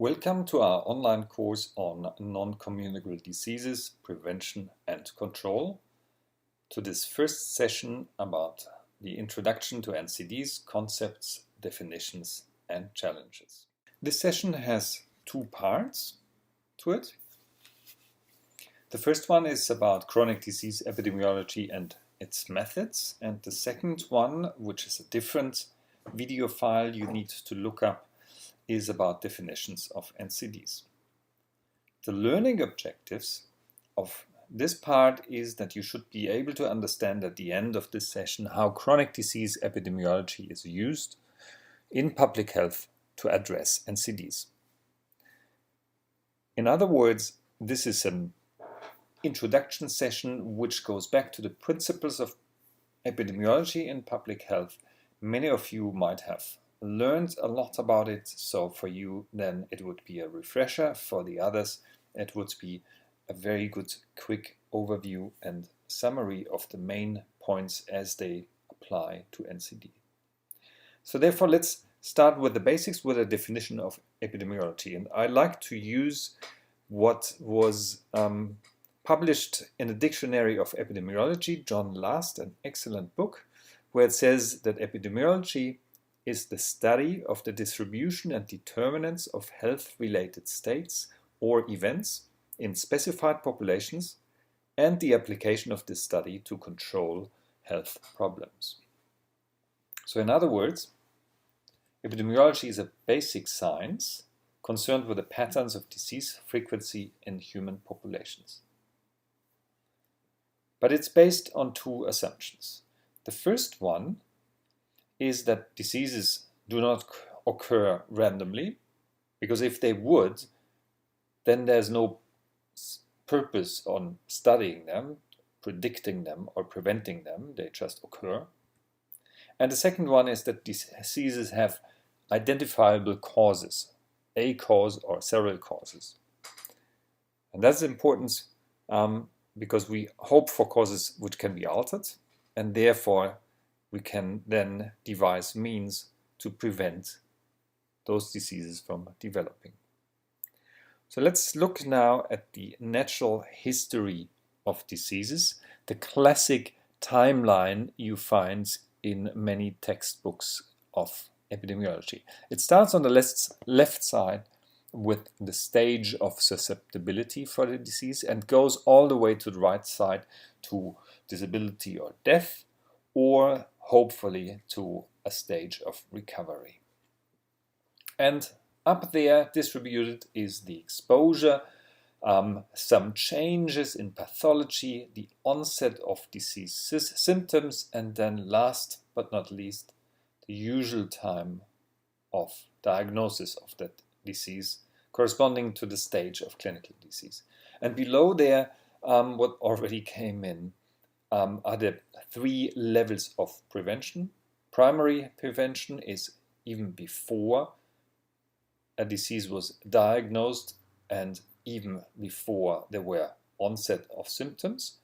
Welcome to our online course on non-communicable diseases, prevention and control. To this first session about the introduction to NCDs, concepts, definitions and challenges. This session has two parts to it. The first one is about chronic disease epidemiology and its methods, and the second one, which is a different video file you need to look up, is about definitions of NCDs. The learning objectives of this part is that you should be able to understand at the end of this session how chronic disease epidemiology is used in public health to address NCDs. In other words, this is an introduction session which goes back to the principles of epidemiology in public health. Many of you might have learned a lot about it, so for you then it would be a refresher. For the others it would be a very good quick overview and summary of the main points as they apply to NCD. So therefore let's start with the basics, with a definition of epidemiology, and I like to use what was published in the Dictionary of Epidemiology, John Last, an excellent book, where it says that epidemiology is the study of the distribution and determinants of health-related states or events in specified populations and the application of this study to control health problems. So in other words, epidemiology is a basic science concerned with the patterns of disease frequency in human populations. But it's based on two assumptions. The first one is that diseases do not occur randomly, because if they would, then there's no purpose on studying them, predicting them, or preventing them. They just occur. And the second one is that diseases have identifiable causes, a cause or several causes. And that's important because we hope for causes which can be altered, and therefore we can then devise means to prevent those diseases from developing. So let's look now at the natural history of diseases, the classic timeline you find in many textbooks of epidemiology. It starts on the left side with the stage of susceptibility for the disease and goes all the way to the right side to disability or death, or hopefully to a stage of recovery. And up there distributed is the exposure, some changes in pathology, the onset of disease symptoms, and then last but not least, the usual time of diagnosis of that disease corresponding to the stage of clinical disease. And below there, what already came in, are the three levels of prevention. Primary prevention is even before a disease was diagnosed and even before there were onset of symptoms,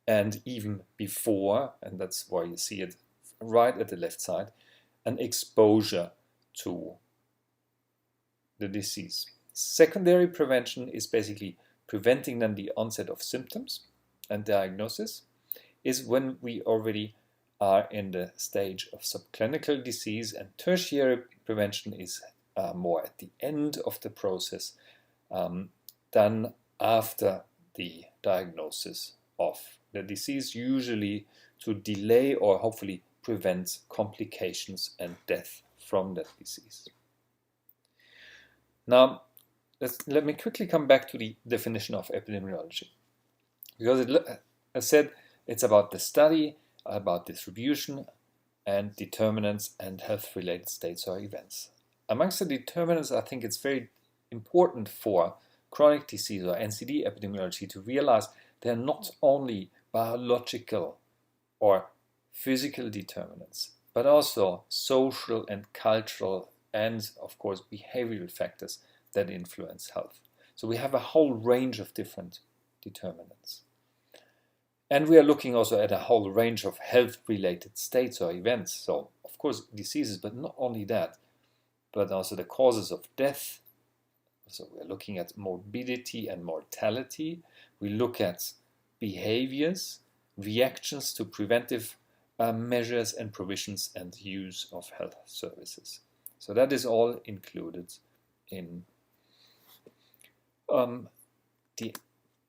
and even before, and that's why you see it right at the left side, an exposure to the disease. Secondary prevention is basically preventing then the onset of symptoms and diagnosis, is when we already are in the stage of subclinical disease, and tertiary prevention is more at the end of the process, done after the diagnosis of the disease, usually to delay or hopefully prevent complications and death from that disease. Now, let me quickly come back to the definition of epidemiology, because I said it's about the study, about distribution and determinants and health-related states or events. Amongst the determinants, I think it's very important for chronic disease or NCD epidemiology to realize they're not only biological or physical determinants, but also social and cultural and, of course, behavioral factors that influence health. So we have a whole range of different determinants. And we are looking also at a whole range of health-related states or events. So, of course, diseases, but not only that, but also the causes of death, So we're looking at morbidity and mortality. We look at behaviors, reactions to preventive measures and provisions and use of health services. So that is all included in the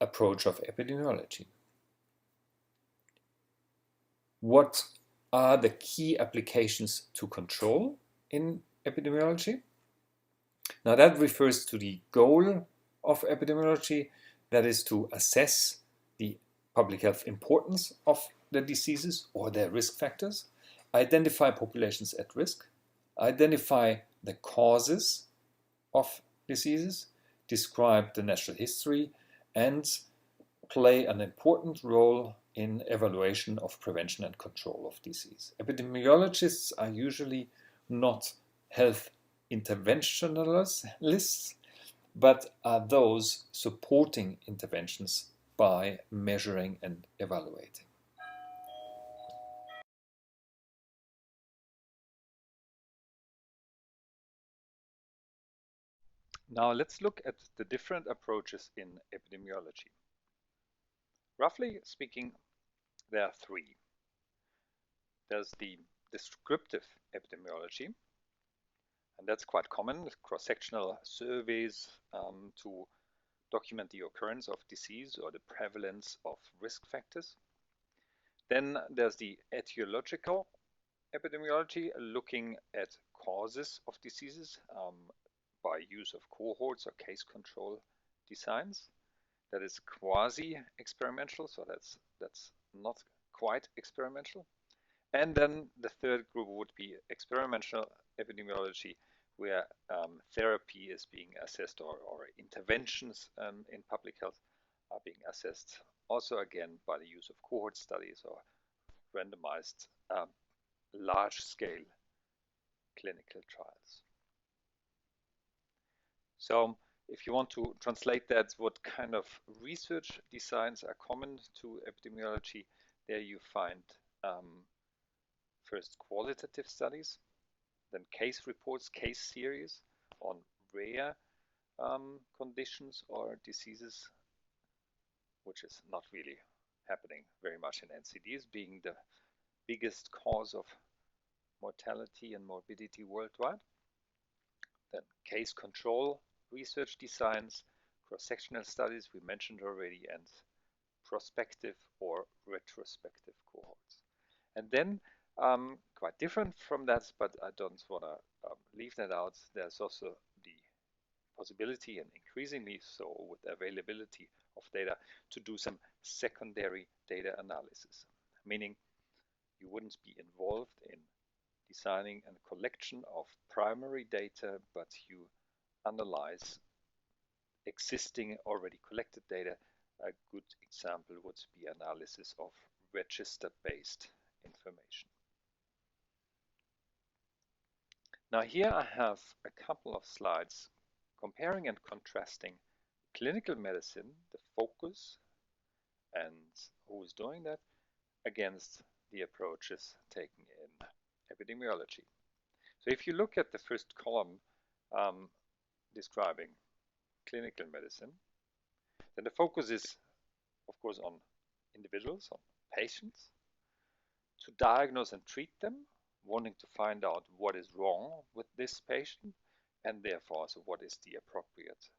approach of epidemiology. What are the key applications to control in epidemiology? Now that refers to the goal of epidemiology, that is to assess the public health importance of the diseases or their risk factors, identify populations at risk, identify the causes of diseases, describe the natural history, and play an important role in evaluation of prevention and control of disease. Epidemiologists are usually not health interventionalists, but are those supporting interventions by measuring and evaluating. Now let's look at the different approaches in epidemiology. Roughly speaking, there are three. There's the descriptive epidemiology, and that's quite common, cross-sectional surveys to document the occurrence of disease or the prevalence of risk factors. Then there's the etiological epidemiology, looking at causes of diseases by use of cohorts or case control designs. That is quasi-experimental, so that's not quite experimental. And then the third group would be experimental epidemiology, where therapy is being assessed or interventions in public health are being assessed, also again by the use of cohort studies or randomized large-scale clinical trials. So if you want to translate that, what kind of research designs are common to epidemiology, there you find first qualitative studies, then case reports, case series on rare conditions or diseases, which is not really happening very much in NCDs, being the biggest cause of mortality and morbidity worldwide. Then case control research designs, cross-sectional studies we mentioned already, and prospective or retrospective cohorts. And then quite different from that, but I don't want to leave that out, there's also the possibility, and increasingly so with availability of data, to do some secondary data analysis, meaning you wouldn't be involved in designing a collection of primary data, but you analyze existing already collected data. A good example would be analysis of register-based information. Now here I have a couple of slides comparing and contrasting clinical medicine, the focus, and who is doing that, against the approaches taken in epidemiology. So if you look at the first column describing clinical medicine, then the focus is, of course, on individuals, on patients, to diagnose and treat them, wanting to find out what is wrong with this patient, and therefore also what is the appropriate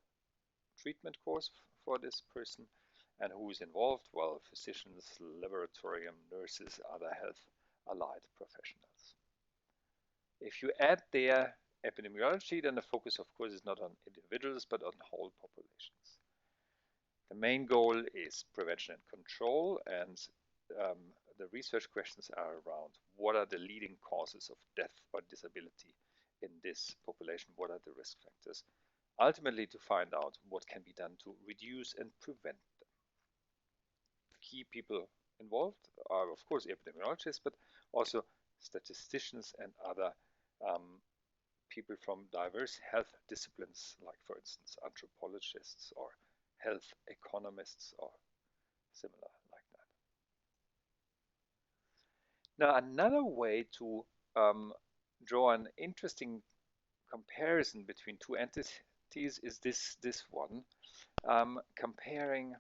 treatment course for this person, and who is involved? Well, physicians, laboratorium, nurses, other health allied professionals. If you add there epidemiology, then the focus, of course, is not on individuals, but on whole populations. The main goal is prevention and control, and the research questions are around what are the leading causes of death or disability in this population, what are the risk factors, ultimately to find out what can be done to reduce and prevent them. Key people involved are, of course, epidemiologists, but also statisticians and other people from diverse health disciplines, like, for instance, anthropologists or health economists or similar like that. Now, another way to draw an interesting comparison between two entities activities is this one, comparing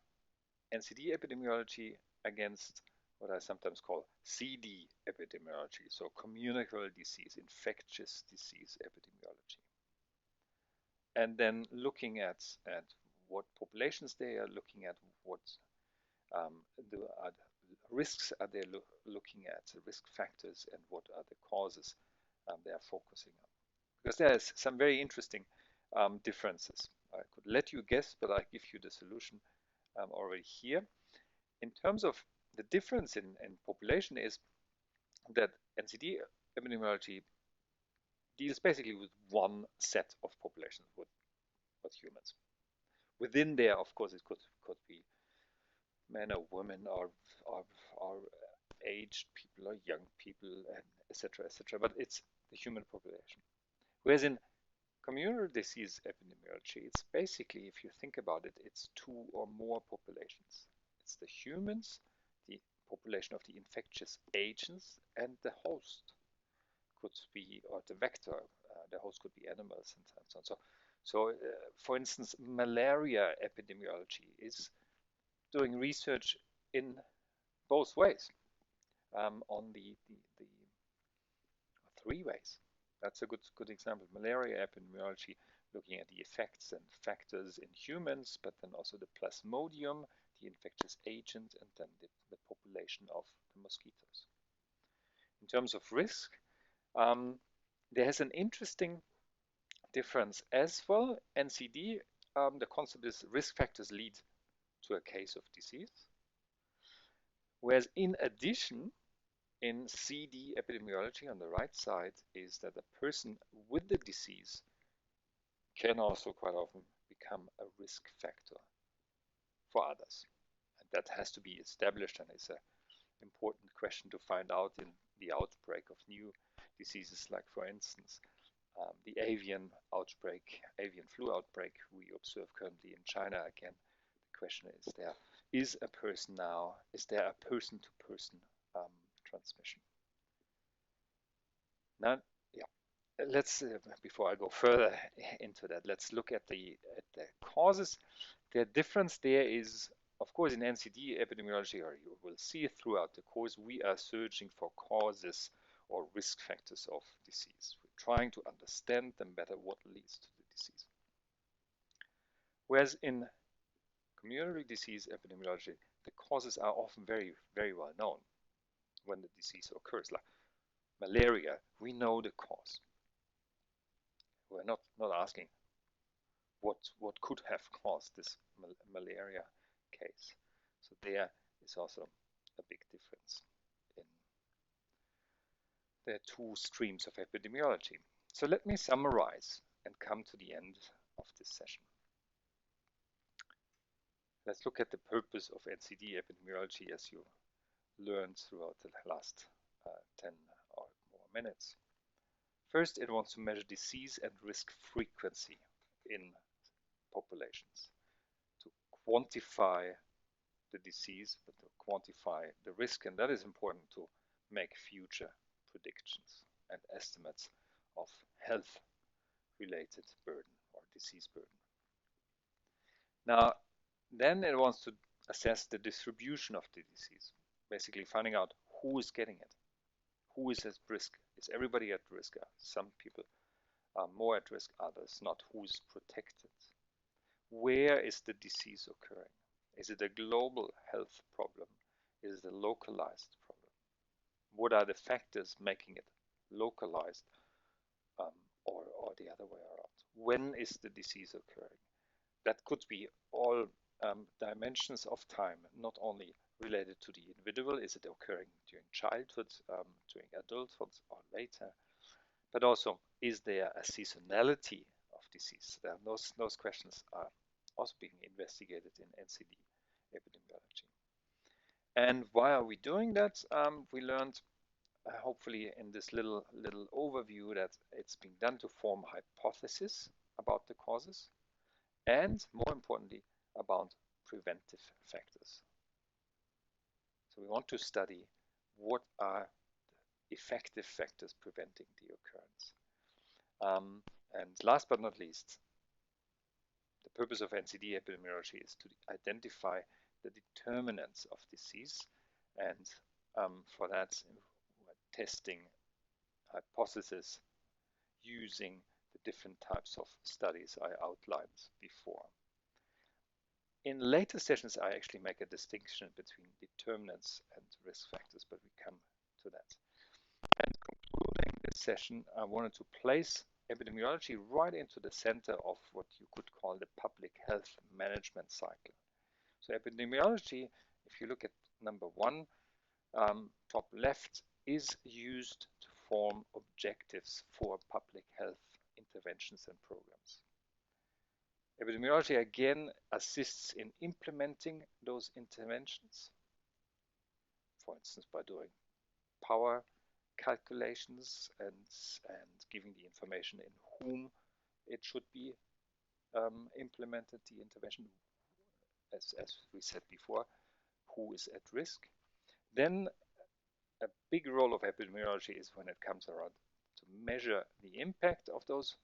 NCD epidemiology against what I sometimes call CD epidemiology, so communicable disease, infectious disease epidemiology. And then looking at what populations they are looking at, what the risks are they looking at, the risk factors, and what are the causes they are focusing on. Because there's some very interesting differences. I could let you guess, but I give you the solution already here. In terms of the difference in population is that NCD epidemiology deals basically with one set of populations, with humans. Within there, of course, it could be men or women or aged people or young people, and etc., etc. But it's the human population. Whereas in communal disease epidemiology, it's basically, if you think about it, it's two or more populations. It's the humans, the population of the infectious agents, and the host could be, or the vector, the host could be animals and so on. So for instance, malaria epidemiology is doing research in both ways, on the three ways. That's a good example. Malaria epidemiology, looking at the effects and factors in humans, but then also the plasmodium, the infectious agent, and then the population of the mosquitoes. In terms of risk, there is an interesting difference as well. NCD, the concept is risk factors lead to a case of disease. Whereas in addition, in CD epidemiology on the right side is that a person with the disease can also quite often become a risk factor for others. And that has to be established, and it's an important question to find out in the outbreak of new diseases, like for instance, the avian flu outbreak we observe currently in China. Again, the question is, is there a person-to-person transmission? Now, yeah, let's before I go further into that, let's look at the causes. The difference there is, of course, in NCD epidemiology, or you will see throughout the course, we are searching for causes or risk factors of disease. We're trying to understand them better, what leads to the disease. Whereas in community disease epidemiology, the causes are often very, very well known when the disease occurs. Like malaria, we know the cause. We're not asking what could have caused this malaria case. So there is also a big difference in the two streams of epidemiology. So let me summarize and come to the end of this session. Let's look at the purpose of NCD epidemiology, as you learned throughout the last 10 or more minutes. First, it wants to measure disease and risk frequency in populations, to quantify the disease, but to quantify the risk, and that is important to make future predictions and estimates of health-related burden or disease burden. Now, then it wants to assess the distribution of the disease, basically finding out who is getting it, who is at risk. Is everybody at risk? Some people are more at risk, others not. Who is protected? Where is the disease occurring? Is it a global health problem? Is it a localized problem? What are the factors making it localized, or the other way around? When is the disease occurring? That could be all dimensions of time, not only related to the individual. Is it occurring during childhood, during adulthood, or later? But also, is there a seasonality of disease? Those questions are also being investigated in NCD epidemiology. And why are we doing that? We learned, hopefully, in this little overview, that it's being done to form hypotheses about the causes, and more importantly, about preventive factors. So we want to study what are the effective factors preventing the occurrence. And last but not least, purpose of NCD epidemiology is to identify the determinants of disease, and for that, we're testing hypotheses using the different types of studies I outlined before. In later sessions, I actually make a distinction between determinants and risk factors, but we come to that. And concluding this session, I wanted to place epidemiology right into the center of what you could call the public health management cycle. So epidemiology, if you look at number 1, top left, is used to form objectives for public health interventions and programs. Epidemiology again assists in implementing those interventions, for instance by doing power calculations and giving the information in whom it should be implemented, the intervention, as we said before, who is at risk. Then a big role of epidemiology is when it comes around to measure the impact of those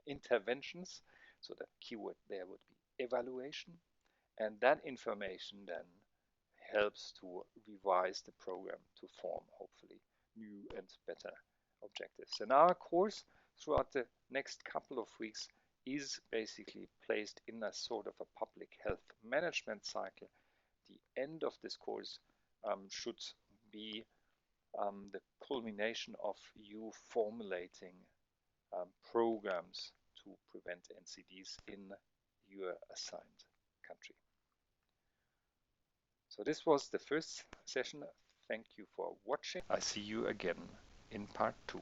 interventions. So the keyword there would be evaluation, and that information then helps to revise the program to form hopefully new and better objectives. And our course throughout the next couple of weeks is basically placed in a sort of a public health management cycle. The end of this course should be the culmination of you formulating programs to prevent NCDs in your assigned country. So this was the first session. Thank you for watching. I see you again in part 2.